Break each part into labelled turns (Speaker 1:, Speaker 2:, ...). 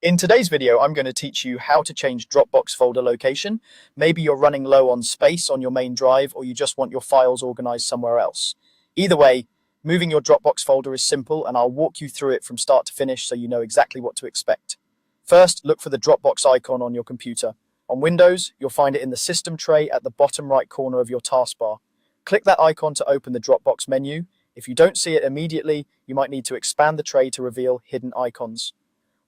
Speaker 1: In today's video, I'm going to teach you how to change Dropbox folder location. Maybe you're running low on space on your main drive, or you just want your files organized somewhere else. Either way, moving your Dropbox folder is simple, and I'll walk you through it from start to finish so you know exactly what to expect. First, look for the Dropbox icon on your computer. On Windows, you'll find it in the System tray at the bottom right corner of your taskbar. Click that icon to open the Dropbox menu. If you don't see it immediately, you might need to expand the tray to reveal hidden icons.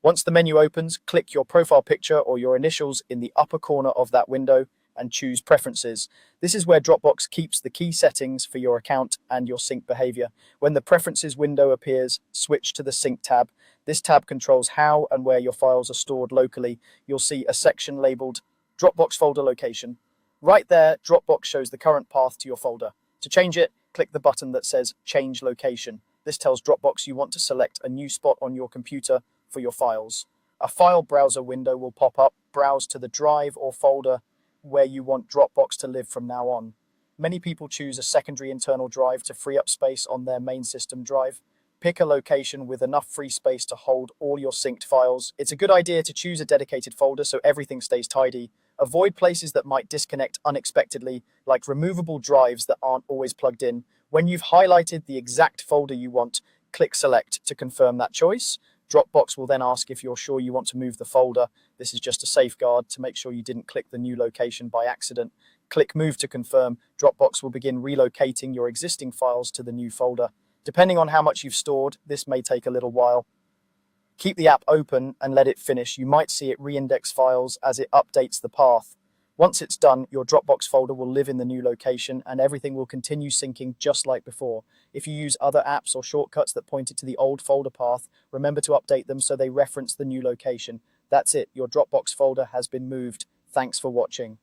Speaker 1: Once the menu opens, click your profile picture or your initials in the upper corner of that window and choose Preferences. This is where Dropbox keeps the key settings for your account and your sync behavior. When the Preferences window appears, switch to the Sync tab. This tab controls how and where your files are stored locally. You'll see a section labeled Dropbox folder location. Right there, Dropbox shows the current path to your folder. To change it, click the button that says Change Location. This tells Dropbox you want to select a new spot on your computer for your files. A file browser window will pop up. Browse to the drive or folder where you want Dropbox to live from now on. Many people choose a secondary internal drive to free up space on their main system drive. Pick a location with enough free space to hold all your synced files. It's a good idea to choose a dedicated folder so everything stays tidy. Avoid places that might disconnect unexpectedly, like removable drives that aren't always plugged in. When you've highlighted the exact folder you want, click Select to confirm that choice. Dropbox will then ask if you're sure you want to move the folder. This is just a safeguard to make sure you didn't click the new location by accident. Click Move to confirm. Dropbox will begin relocating your existing files to the new folder. Depending on how much you've stored, this may take a little while. Keep the app open and let it finish. You might see it reindex files as it updates the path. Once it's done, your Dropbox folder will live in the new location and everything will continue syncing just like before. If you use other apps or shortcuts that pointed to the old folder path, remember to update them so they reference the new location. That's it, your Dropbox folder has been moved. Thanks for watching.